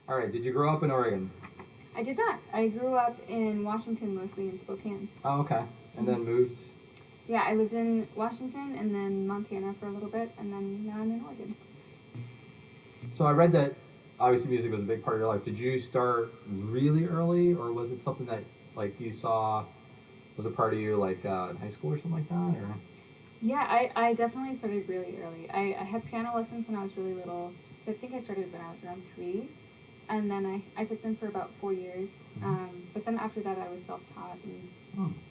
All right, did you grow up in Oregon? I did not. I grew up in Washington, mostly in Spokane. Oh, okay. And then moved? Yeah, I lived in Washington and then Montana for a little bit, and then now I'm in Oregon. So I read that obviously music was a big part of your life. Did you start really early, or was it something that like you saw was a part of you like in high school or something like that? Or Yeah, I definitely started really early. I had piano lessons when I was really little, so I think I started when I was around 3. And then I took them for about 4 years. But then after that, I was self-taught and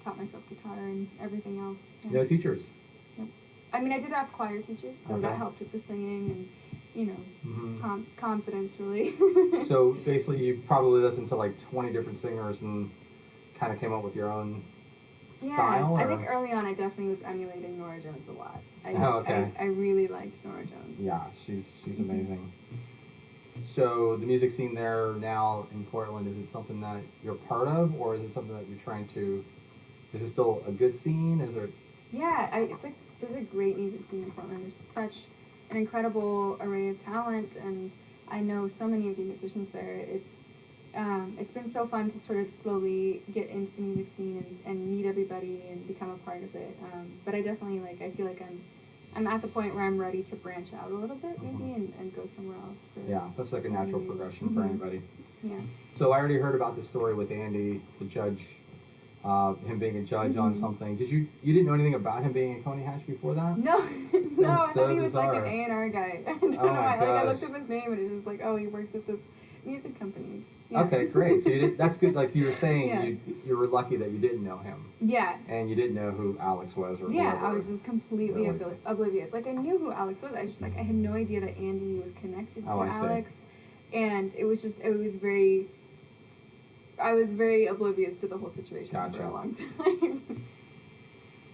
taught myself guitar and everything else. Yeah. No teachers? Nope. I mean, I did have choir teachers, so that helped with the singing and, confidence, really. So basically, you probably listened to like 20 different singers and kind of came up with your own style? I think early on I definitely was emulating Norah Jones a lot. Okay. I really liked Norah Jones. Yeah, she's amazing. So the music scene there now in Portland, is it something that you're part of, or is it something that you're trying to, is it still a good scene? Is there? Yeah, it's like there's a great music scene in Portland. There's such an incredible array of talent, and I know so many of the musicians there. It's been so fun to sort of slowly get into the music scene and meet everybody and become a part of it. But I definitely I feel like I'm at the point where I'm ready to branch out a little bit maybe and go somewhere else. That's like a natural progression for anybody. Yeah. So I already heard about the story with Andy, the judge, him being a judge on something. You didn't know anything about him being in Coney Hatch before that? No, no, I thought he was bizarre. like an A&R guy. I don't know why. I looked up his name and it was just like, oh, he works at this music company. Yeah. Okay, great. So that's good. Like you were saying, you were lucky that you didn't know him. Yeah. And you didn't know who Alex was or whoever. I was just completely oblivious. Like I knew who Alex was. I had no idea that Andy was connected to Alex. And I was very oblivious to the whole situation for a long time.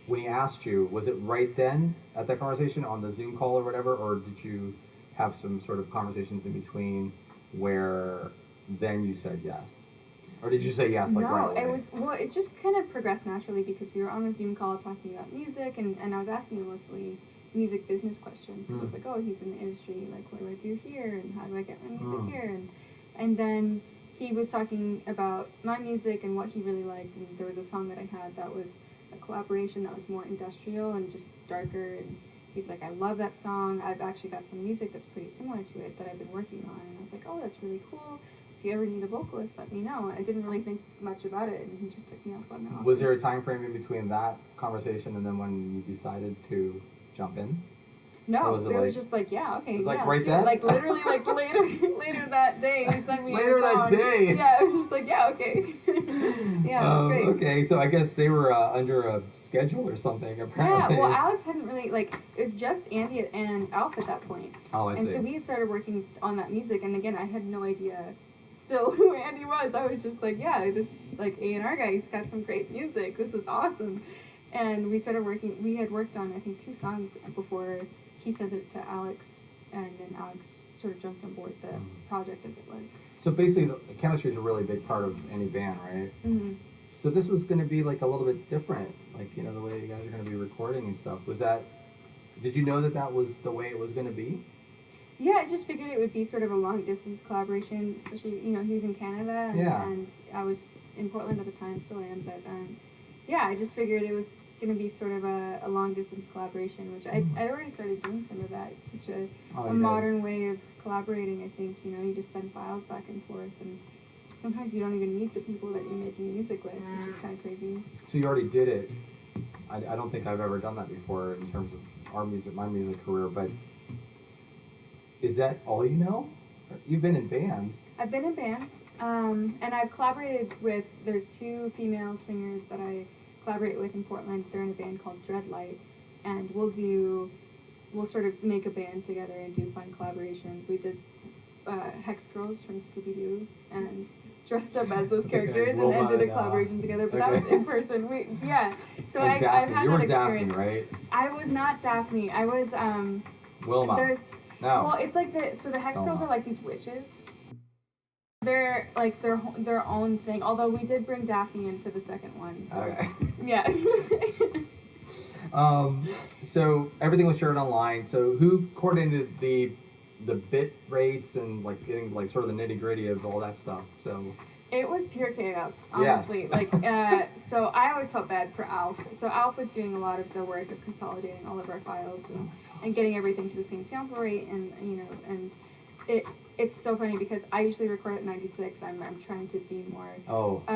When he asked you, was it right then at that conversation on the Zoom call or whatever, or did you have some sort of conversations in between where then you said yes? Or did you say yes right away? It just kind of progressed naturally because we were on the Zoom call talking about music and I was asking him mostly music business questions because I was like, oh, he's in the industry, like what do I do here and how do I get my music here? And then he was talking about my music and what he really liked, and there was a song that I had that was a collaboration that was more industrial and just darker, and he's like, I love that song, I've actually got some music that's pretty similar to it that I've been working on, and I was like, oh, that's really cool. If you ever need a vocalist, let me know. I didn't really think much about it, and he just took me up on that. Was there a time frame in between that conversation and then when you decided to jump in? No, it was just like, yeah, okay, like right then? Like literally, like later that day, he sent me later a song. That day? Yeah, it was just like, yeah, okay. Yeah, it's great. Okay, so I guess they were under a schedule or something, apparently. Yeah, well, Alex hadn't really, it was just Andy and Alf at that point. Oh, I see. And so we had started working on that music, and again, I had no idea still who Andy was. I was just like, yeah, this, A&R guy, he's got some great music, this is awesome. And we started working, we had worked on, I think, 2 songs before he sent it to Alex then Alex sort of jumped on board the project as it was. So basically, the chemistry is a really big part of any band, right? Mm-hmm. So this was going to be like a little bit different, like, you know, the way you guys are going to be recording and stuff. Did you know that was the way it was going to be? Yeah, I just figured it would be sort of a long distance collaboration, especially, you know, he was in Canada and I was in Portland at the time, still am, but yeah, I just figured it was going to be sort of a long distance collaboration, which I'd already started doing some of that. It's such a modern way of collaborating, I think, you know, you just send files back and forth, and sometimes you don't even meet the people that you're making music with, which is kind of crazy. So you already did it. I don't think I've ever done that before in terms of my music career, but is that all you know? You've been in bands. I've been in bands, and I've collaborated with, there's 2 female singers that I collaborate with in Portland. They're in a band called Dreadlight, and we'll sort of make a band together and do fun collaborations. We did Hex Girls from Scooby-Doo, and dressed up as those characters and did a collaboration together, but that was in person. So I've had you were that experience. Daphne, right? I was not Daphne. I was Wilma. Well, it's like the Hex Girls are like these witches. They're like their own thing. Although we did bring Daphne in for the second one. So okay. Yeah. So everything was shared online. So who coordinated the bit rates and like getting like sort of the nitty gritty of all that stuff? So it was pure chaos, honestly. Yes. So I always felt bad for Alf. So Alf was doing a lot of the work of consolidating all of our files and getting everything to the same sample rate, and you know, and it's so funny because I usually record at 96. I'm trying to be more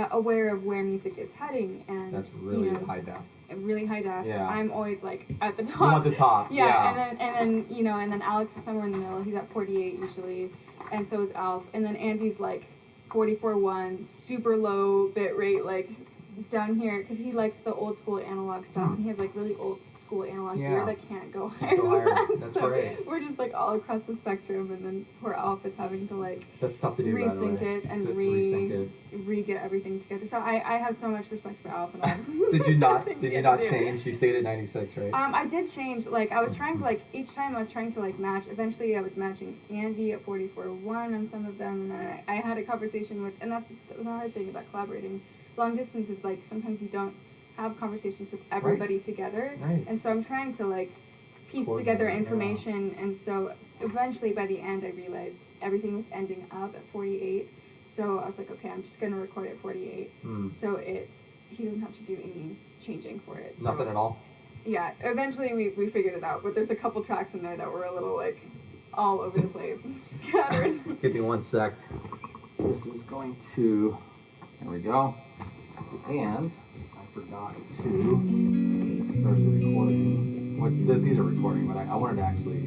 aware of where music is heading, and that's really, you know, high def. Really high def. Yeah. I'm always like at the top. You want the top. Yeah. And then you know, and then Alex is somewhere in the middle. He's at 48 usually, and so is Alf. And then Andy's like 44.1, super low bit rate, like down here, because he likes the old school analog stuff, and he has like really old school analog gear that can't go higher than that. That's so great. we're just like all across the spectrum, and then poor Alf is having to like that's tough to do, resync it and resync it. re-get everything together. So I have so much respect for Alf and all. Did you not change? You stayed at 96, right? I did change. Like I was trying to like each time I was trying to like match. Eventually I was matching Andy at 44.1 on some of them, and then I had a conversation with, and that's the hard thing about collaborating. Long distance is like sometimes you don't have conversations with everybody together, and so I'm trying to like piece together information, and so eventually by the end I realized everything was ending up at 48. So I was like, okay, I'm just gonna record at 48. So he doesn't have to do any changing for it. So, nothing at all. Yeah, eventually we figured it out, but there's a couple tracks in there that were a little like all over the place and scattered. Give me 1 sec. This is going to. There we go. And I forgot to start the recording. These are recording, but I wanted to actually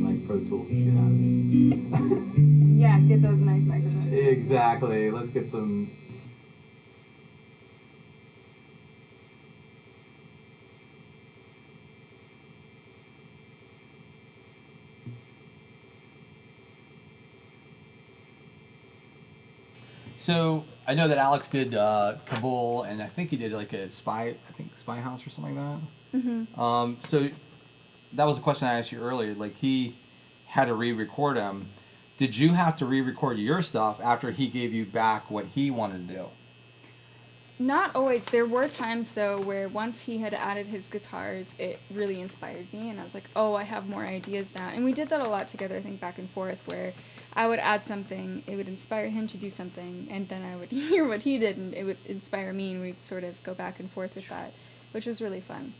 like Pro Tools and shit out of this. Yeah, get those nice microphones. Exactly. Let's get some. So I know that Alex did Kabul, and I think he did like a Spy House or something like that. Mm-hmm. So that was a question I asked you earlier. Like he had to re-record him. Did you have to re-record your stuff after he gave you back what he wanted to do? Not always. There were times, though, where once he had added his guitars, it really inspired me, and I was like, oh, I have more ideas now. And we did that a lot together, I think, back and forth, where I would add something, it would inspire him to do something, and then I would hear what he did, and it would inspire me, and we'd sort of go back and forth with that, which was really fun.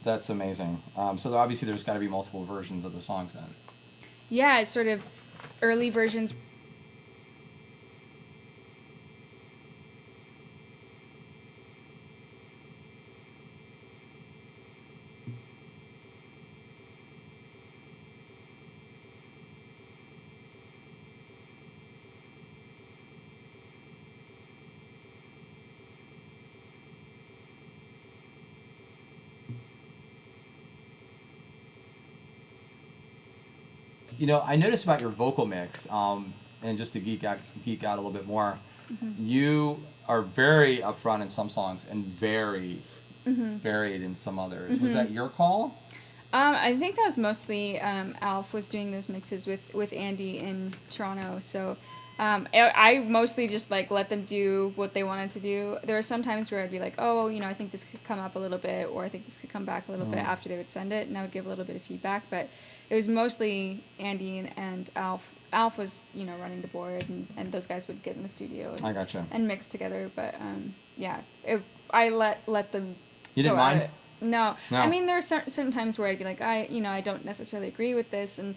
That's amazing. So obviously there's got to be multiple versions of the songs then. Yeah, it's sort of early versions. You know, I noticed about your vocal mix, and just to geek out a little bit more, you are very upfront in some songs and very varied in some others. Was that your call? I think that was mostly Alf was doing those mixes with Andy in Toronto. So I mostly just like let them do what they wanted to do. There were some times where I'd be like, oh, I think this could come up a little bit, or I think this could come back a little bit after they would send it, and I would give a little bit of feedback. But it was mostly Andy and Alf. Alf was, running the board, and those guys would get in the studio I gotcha. and mix together. But I let them. You didn't go at mind? it. No. No. I mean, there are certain times where I'd be like, I don't necessarily agree with this, and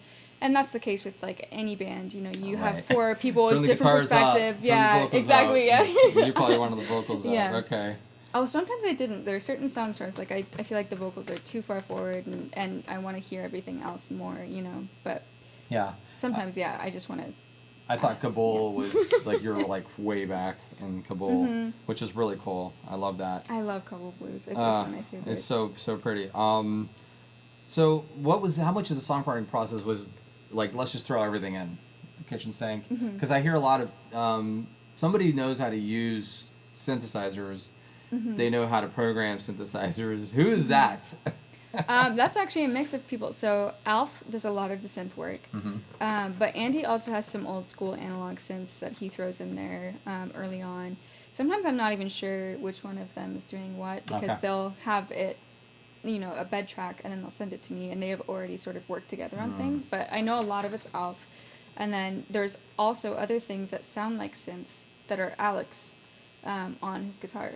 that's the case with like any band. You have Right. 4 people Turn with the different guitars up, perspectives. turn the Yeah, vocals exactly. up. Yeah. You probably wanted the vocals Yeah. up. Okay. Oh, sometimes I didn't. There are certain songs where I was like, I feel like the vocals are too far forward, and I want to hear everything else more. But Yeah. sometimes, I just want to. I thought Kabul was like you're like way back in Kabul, Mm-hmm. which is really cool. I love that. I love Kabul Blues. It's one of my favorites. It's so pretty. So how much of the songwriting process was like, let's just throw everything in the kitchen sink? Because I hear a lot of somebody knows how to use synthesizers. They know how to program synthesizers. Who is that? That's actually a mix of people. So Alf does a lot of the synth work, but Andy also has some old school analog synths that he throws in there early on. Sometimes I'm not even sure which one of them is doing what, because Okay. they'll have it, a bed track, and then they'll send it to me, and they have already sort of worked together on things. But I know a lot of it's Alf, and then there's also other things that sound like synths that are Alex on his guitar.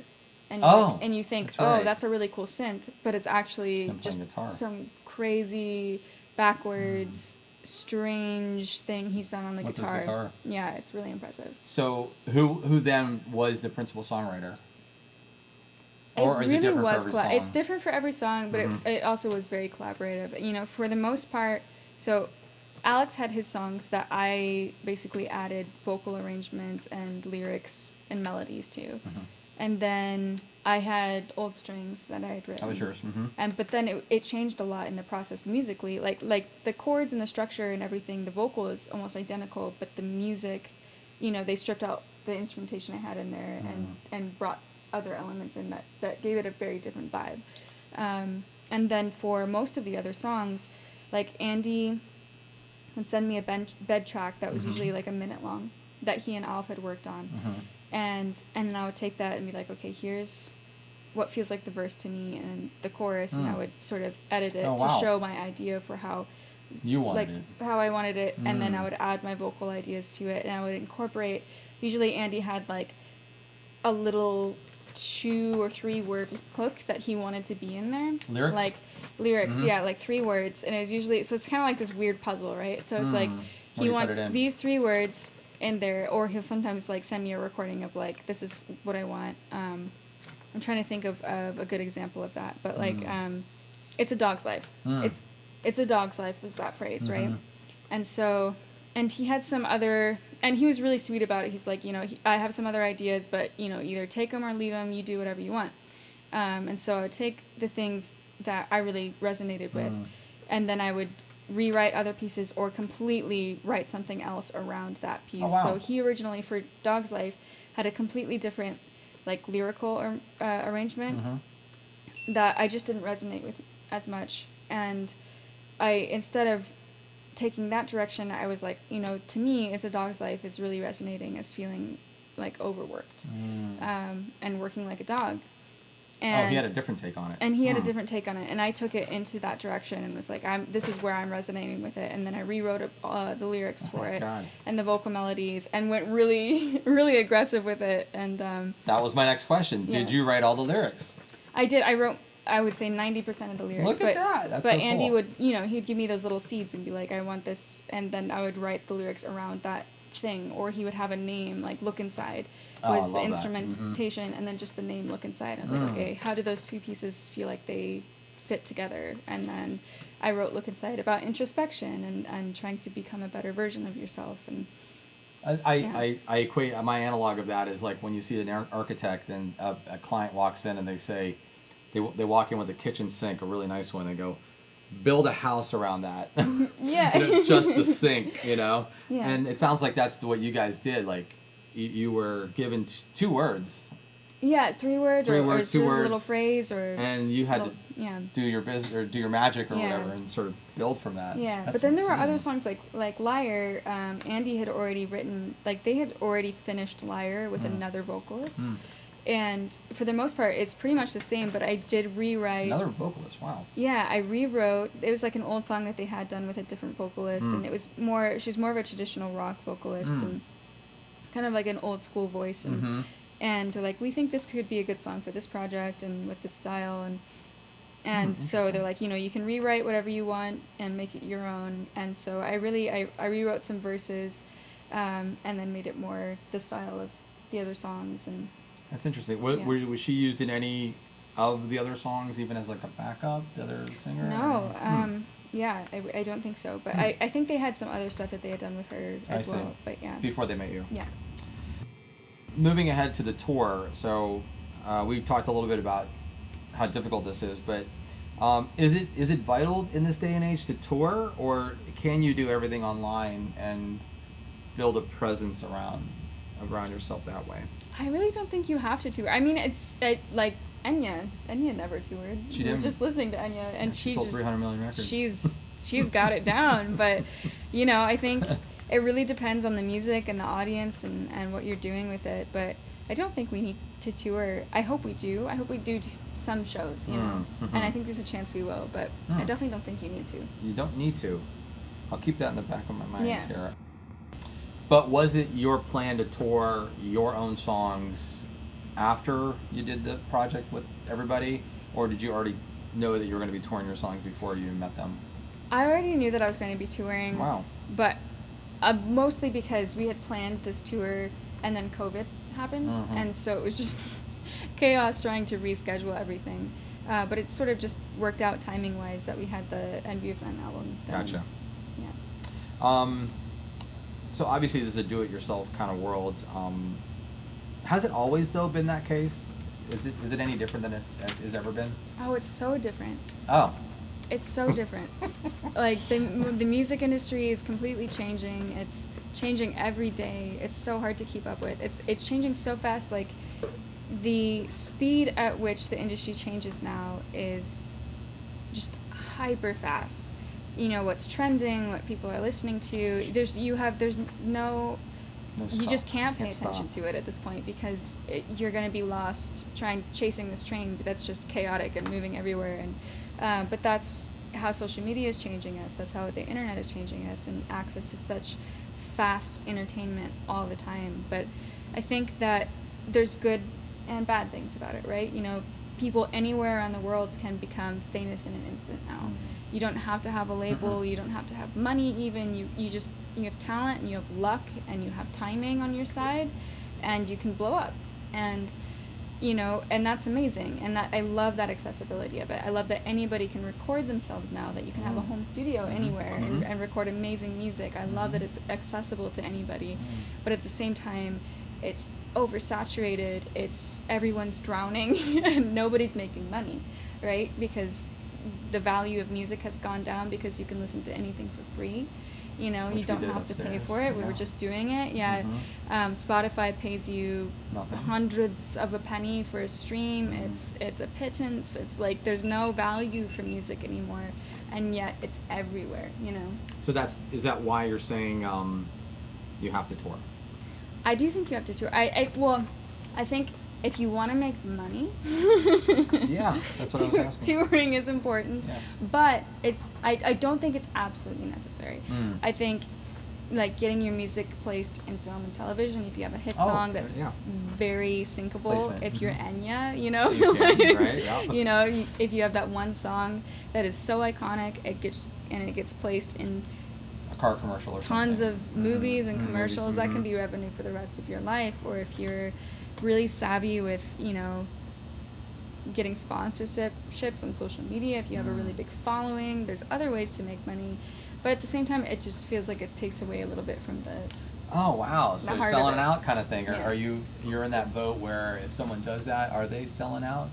And you think, that's right. that's a really cool synth, but it's actually Him playing just guitar. some crazy, backwards, strange thing he's done on the With his guitar. guitar. Yeah, it's really impressive. So who then was the principal songwriter? Or is it different for every song? It's different for every song, but it also was very collaborative. For the most part, so Alex had his songs that I basically added vocal arrangements and lyrics and melodies to. And then I had old strings that I had written. That was yours. But then it changed a lot in the process musically. Like the chords and the structure and everything, the vocal is almost identical, but the music, they stripped out the instrumentation I had in there and brought other elements in that gave it a very different vibe. And then for most of the other songs, like Andy would send me a bed track that was usually like a minute long that he and Alf had worked on. And then I would take that and be like, okay, here's what feels like the verse to me and the chorus, and I would sort of edit it to show my idea for how You wanted it. how I wanted it, and then I would add my vocal ideas to it, and I would incorporate. Usually, Andy had like a little 2 or 3 word hook that he wanted to be in there. Lyrics? Like lyrics, yeah, like 3 words, and it was usually so it's kind of like this weird puzzle, right? So it's like What do he you put wants it in? these 3 words in there, or he'll sometimes like send me a recording of like, this is what I want. I'm trying to think of a good example of that, but like it's a dog's life. It's a dog's life is that phrase, right? And so, and he had some other, and he was really sweet about it. He's like, I have some other ideas, but either take them or leave them. You do whatever you want. And so I would take the things that I really resonated with, and then I would rewrite other pieces or completely write something else around that piece. Oh, wow. So he originally, for Dog's Life, had a completely different like lyrical arrangement that I just didn't resonate with as much. And instead of taking that direction, I was like, to me, It's a Dog's Life is really resonating as feeling like overworked and working like a dog. And he had a different take on it. And he had a different take on it, and I took it into that direction and was like, this is where I'm resonating with it. And then I rewrote the lyrics for it and the vocal melodies, and went really, really aggressive with it. And that was my next question. Yeah. Did you write all the lyrics? I did. I wrote, I would say 90% of the lyrics. Look at that. That's but so Andy cool. would, he'd give me those little seeds and be like, I want this, and then I would write the lyrics around that thing, or he would have a name like Look Inside was the instrumentation, and then just the name Look Inside. I was like, okay, how do those 2 pieces feel like they fit together? And then I wrote Look Inside about introspection and trying to become a better version of yourself. And I equate my analog of that is like when you see an architect and a client walks in and they say they walk in with a kitchen sink, a really nice one, and they go, build a house around that. yeah. Just the sink, Yeah. And it sounds like that's what you guys did. Like you were given 2 words Yeah, 3 words, Three or words, it's 2 just words, a little phrase, or and you had little, yeah. to do your business or do your magic or Yeah. whatever, and sort of build from that. Yeah, That's but then there were other insane. songs like Liar. Andy had already written, like they had already finished Liar with another vocalist, and for the most part, it's pretty much the same. But I did rewrite. Another vocalist, wow. Yeah, I rewrote. It was like an old song that they had done with a different vocalist, and it was more. She's more of a traditional rock vocalist, and kind of like an old school voice, and they're like, we think this could be a good song for this project and with this style, and so they're like, you can rewrite whatever you want and make it your own. And so I rewrote some verses, and then made it more the style of the other songs. And That's interesting. Yeah. Was she used in any of the other songs, even as like a backup, the other singer? no, yeah, I don't think so. But I think they had some other stuff that they had done with her as I well. see. But yeah. Before they met you. Yeah. Moving ahead to the tour, so we talked a little bit about how difficult this is, but is it vital in this day and age to tour, or can you do everything online and build a presence around yourself that way? I really don't think you have to tour. I mean, like Enya never toured. She We were didn't. just listening to Enya, and She she sold just 300 million records. she's got it down. But I think it really depends on the music and the audience and what you're doing with it. But I don't think we need to tour. I hope we do. I hope we do some shows, and I think there's a chance we will. But I definitely don't think you need to. You don't need to. I'll keep that in the back of my mind, Yeah. Tara. But was it your plan to tour your own songs after you did the project with everybody, or did you already know that you were going to be touring your songs before you met them? I already knew that I was going to be touring. Wow. But mostly because we had planned this tour and then COVID happened, and so it was just chaos trying to reschedule everything. But it sort of just worked out timing wise that we had the NBFN album done. Gotcha. Yeah. So obviously this is a do-it-yourself kind of world. Has it always though been that case? Is it any different than it has ever been? Oh, it's so different. Oh. It's so different. Like the music industry is completely changing. It's changing every day. It's so hard to keep up with. It's changing so fast. Like the speed at which the industry changes now is just hyper fast. What's trending, what people are listening to. There's no you just can't pay attention to it at this point because you're going to be lost chasing this train that's just chaotic and moving everywhere. And but that's how social media is changing us. That's how the internet is changing us, and access to such fast entertainment all the time. But I think that there's good and bad things about it, right? People anywhere around the world can become famous in an instant now. You don't have to have a label. You don't have to have money even. You have talent and you have luck and you have timing on your side, and you can blow up. And and that's amazing. And that I love that accessibility of it. I love that anybody can record themselves now, that you can have a home studio anywhere and record amazing music. I love that it's accessible to anybody. But at the same time, it's oversaturated. Everyone's drowning and nobody's making money, right? Because the value of music has gone down because you can listen to anything for free. You don't have to pay for it. We were just doing it. Yeah. Spotify pays you Nothing. hundreds of a penny for a stream. It's a pittance. It's like there's no value for music anymore, and yet it's everywhere. So is that why you're saying you have to tour? I do think you have to tour. I think if you want to make money, Yeah, that's what I was asking. touring is important. Yeah. But I don't think it's absolutely necessary. I think like getting your music placed in film and television, if you have a hit song that's very syncable, Placement. if you're Enya, You can, right? Yeah. If you have that one song that is so iconic, it gets placed in A car commercial or tons something. of movies and Movies, commercials, that can be revenue for the rest of your life. Or if you're really savvy with getting sponsorships on social media, if you have a really big following, there's other ways to make money. But at the same time, it just feels like it takes away a little bit from the Oh wow! So heart selling of it. out kind of thing. Yeah. Are you're in that boat where if someone does that, are they selling out?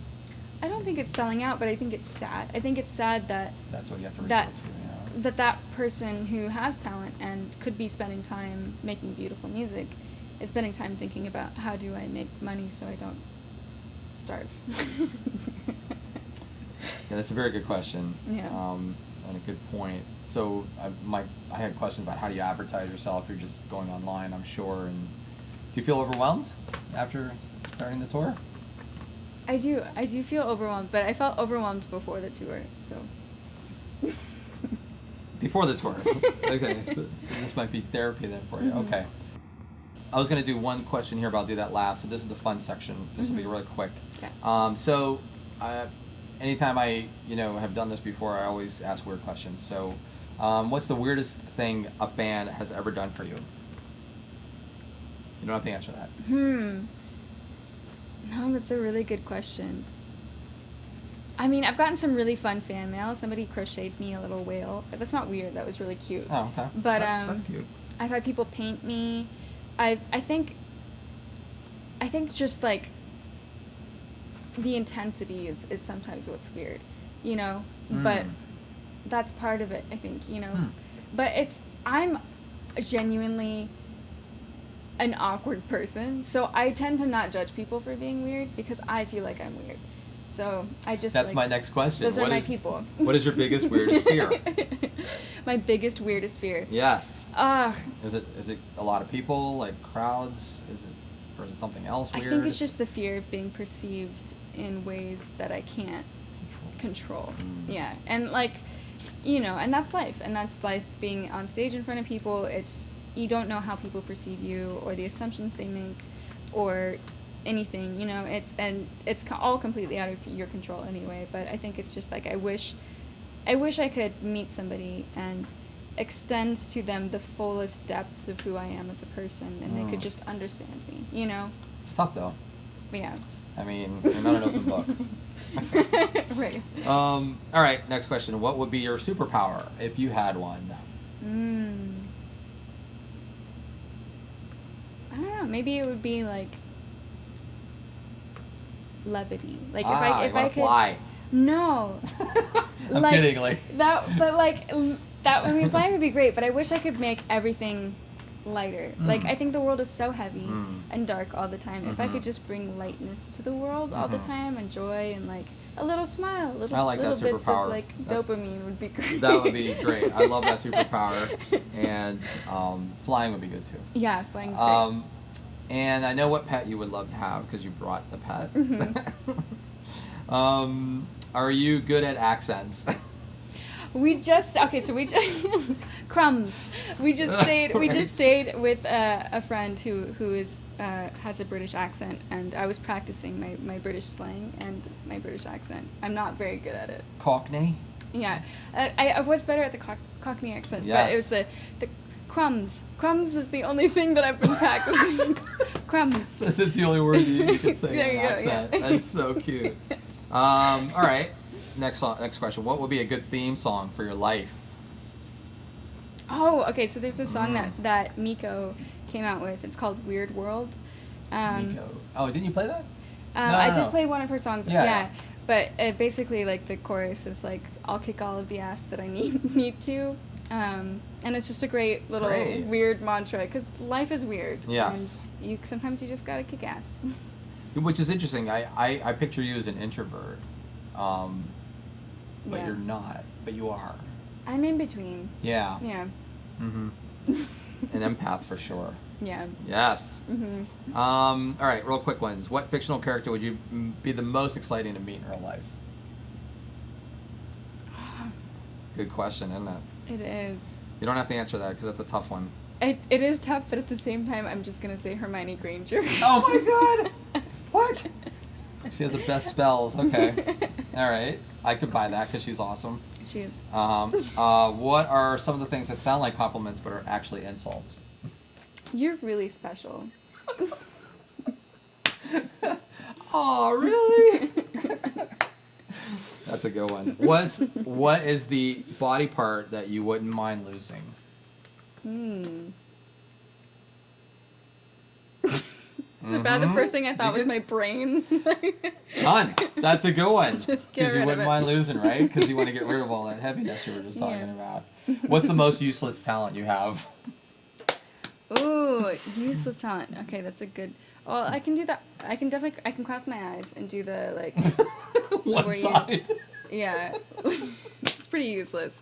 I don't think it's selling out, but I think it's sad. I think it's sad that That's what you have to that resort to. that person who has talent and could be spending time making beautiful music is spending time thinking about how do I make money so I don't starve. Yeah, that's a very good question. Yeah. And a good point. So I had questions about how do you advertise yourself. You're just going online, I'm sure. And do you feel overwhelmed after starting the tour? I do feel overwhelmed, but I felt overwhelmed before the tour, so. Before the tour. Okay, so this might be therapy then for you. Mm-hmm. Okay. I was going to do one question here, but I'll do that last. So this is the fun section. This will be really quick. Okay. So anytime I, have done this before, I always ask weird questions. So what's the weirdest thing a fan has ever done for you? You don't have to answer that. No, that's a really good question. I mean, I've gotten some really fun fan mail. Somebody crocheted me a little whale. That's not weird. That was really cute. Oh, okay. But that's cute. I've had people paint me. I think just like the intensity is sometimes what's weird, but that's part of it, I think, but I'm genuinely an awkward person, so I tend to not judge people for being weird because I feel like I'm weird. So I just That's my next question. Those are my people. What is your biggest weirdest fear? My biggest weirdest fear. Yes. Is it a lot of people, like crowds? Or is it something else weird? I think it's just the fear of being perceived in ways that I can't control. Yeah, and and that's life, being on stage in front of people. You don't know how people perceive you or the assumptions they make, or anything, it's all completely out of your control anyway. But I think it's just like I wish I could meet somebody and extend to them the fullest depths of who I am as a person, and they could just understand me, It's tough though. Yeah. I mean, you're not an open book. Right. All right, next question. What would be your superpower if you had one? I don't know. Maybe it would be like levity. Like if I could fly. No. I'm kidding. That, but that. I mean, flying would be great, but I wish I could make everything lighter. Like I think the world is so heavy and dark all the time. If I could just bring lightness to the world all the time, and joy, and a little smile, little bits of dopamine would be great. That would be great. I love that superpower, and flying would be good too. Yeah, flying's great. And I know what pet you would love to have because you brought the pet. Are you good at accents? Crumbs. We just stayed with a friend who has a British accent, and I was practicing my British slang and my British accent. I'm not very good at it. Cockney? Yeah. I was better at the Cockney accent, but it was the crumbs. Crumbs is the only thing that I've been practicing. Crumbs. This is the only word you can say There in you an go, accent. yeah. That's so cute. All right. Next question. What would be a good theme song for your life? Oh, okay. So there's a song that Miko came out with. It's called Weird World. Miko. Oh, didn't you play that? I did play one of her songs. Yeah. But basically, the chorus is I'll kick all of the ass that I need to. And it's just a great little weird mantra, because life is weird. Yes. And sometimes you just gotta kick ass. Which is interesting. I picture you as an introvert. But you're not. But you are. I'm in between. Yeah. Yeah. Mm-hmm. An empath for sure. Yeah. Yes. Mm-hmm. All right, real quick ones. What fictional character would you be the most exciting to meet in real life? Good question, isn't it? It is. You don't have to answer that because that's a tough one. It is tough, but at the same time, I'm just gonna say Hermione Granger. Oh my God! What? She has the best spells. Okay. All right. I could buy that because she's awesome. She is. What are some of the things that sound like compliments but are actually insults? You're really special. Oh, really? That's a good one. What is the body part that you wouldn't mind losing? It's about the first thing I thought was my brain. Done. That's a good one. Just get Because you rid of wouldn't it. mind losing, right? Because you want to get rid of all that heaviness you were just talking about. What's the most useless talent you have? Ooh, useless talent. Okay, that's a good. Well, I can do that. I can cross my eyes and do the like. One where you- side. Yeah, it's pretty useless.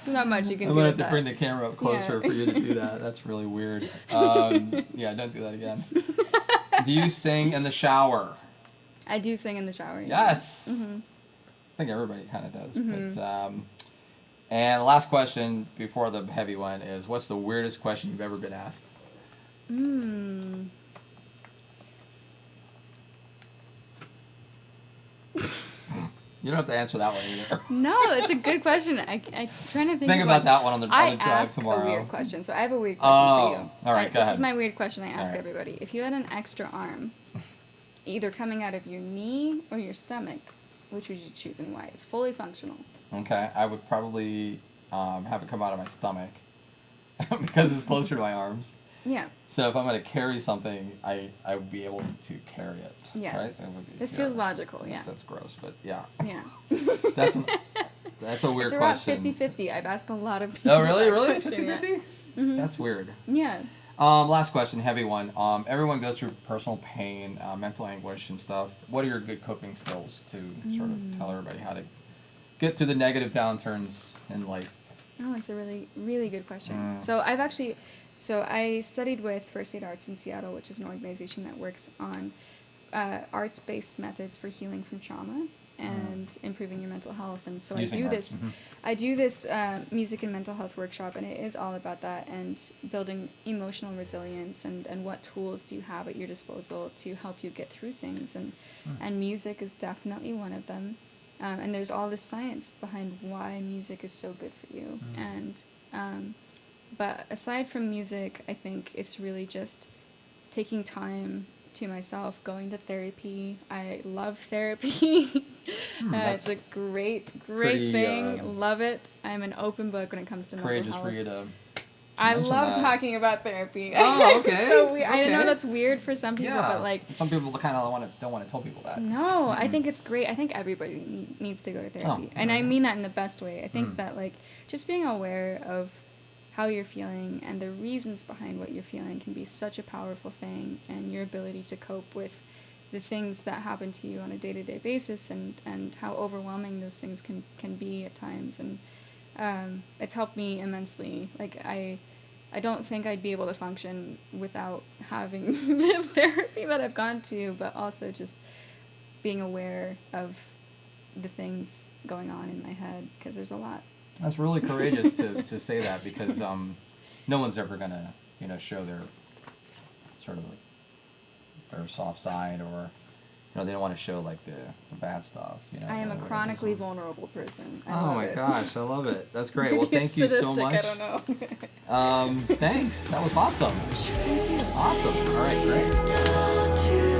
There's not much you can I'm do gonna with have to that. bring the camera up closer Yeah. for you to do that. That's really weird. Yeah, don't do that again. Do you sing in the shower? I do sing in the shower. Yes. Mm-hmm. I think everybody kind of does. But, and the last question before the heavy one is, what's the weirdest question you've ever been asked? You don't have to answer that one either. No, it's a good question. I'm trying to think Think about that one on the I drive ask tomorrow. a weird question, so I have a weird question for you. All right, go This ahead. is my weird question I ask right. everybody. If you had an extra arm, either coming out of your knee or your stomach, which would you choose and why? It's fully functional. Okay, I would probably have it come out of my stomach because it's closer to my arms. Yeah. So if I'm going to carry something, I would be able to carry it. Yes. Right? That would be, This feels logical, yeah. That's gross, but yeah. Yeah. That's a weird It's around question. 50-50. I've asked a lot of people Oh, really? that Really? question, yeah. 50-50? That's weird. Yeah. Last question, heavy one. Everyone goes through personal pain, mental anguish and stuff. What are your good coping skills to sort of tell everybody how to get through the negative downturns in life? Oh, it's a really, really good question. Mm. So I studied with First Aid Arts in Seattle, which is an organization that works on arts-based methods for healing from trauma and improving your mental health. And so Using arts. I do this music and mental health workshop, and it is all about that and building emotional resilience and what tools do you have at your disposal to help you get through things. And music is definitely one of them. And there's all this science behind why music is so good for you. But aside from music, I think it's really just taking time to myself, going to therapy. I love therapy. It's a great pretty, thing. Love it. I'm an open book when it comes to mental Courageous health. for you to I mention love that. talking about therapy. Oh, okay. So I know Okay. that's weird for some people, Yeah. but like, some people kind of don't want to tell people that. no, I think it's great. I think everybody needs to go to therapy. And I mean that in the best way. I think that, like, just being aware of how you're feeling and the reasons behind what you're feeling can be such a powerful thing, and your ability to cope with the things that happen to you on a day-to-day basis and how overwhelming those things can be at times. And it's helped me immensely. Like, I don't think I'd be able to function without having the therapy that I've gone to, but also just being aware of the things going on in my head, because there's a lot. That's really courageous to say that, because no one's ever gonna show their sort of like their soft side, or they don't want to show like the bad stuff. I am a chronically vulnerable person. I Oh love my it. gosh, I love it. That's great. Well, Maybe thank it's you so sadistic, much. I don't know. Thanks. That was awesome. Awesome. All right, great. Down to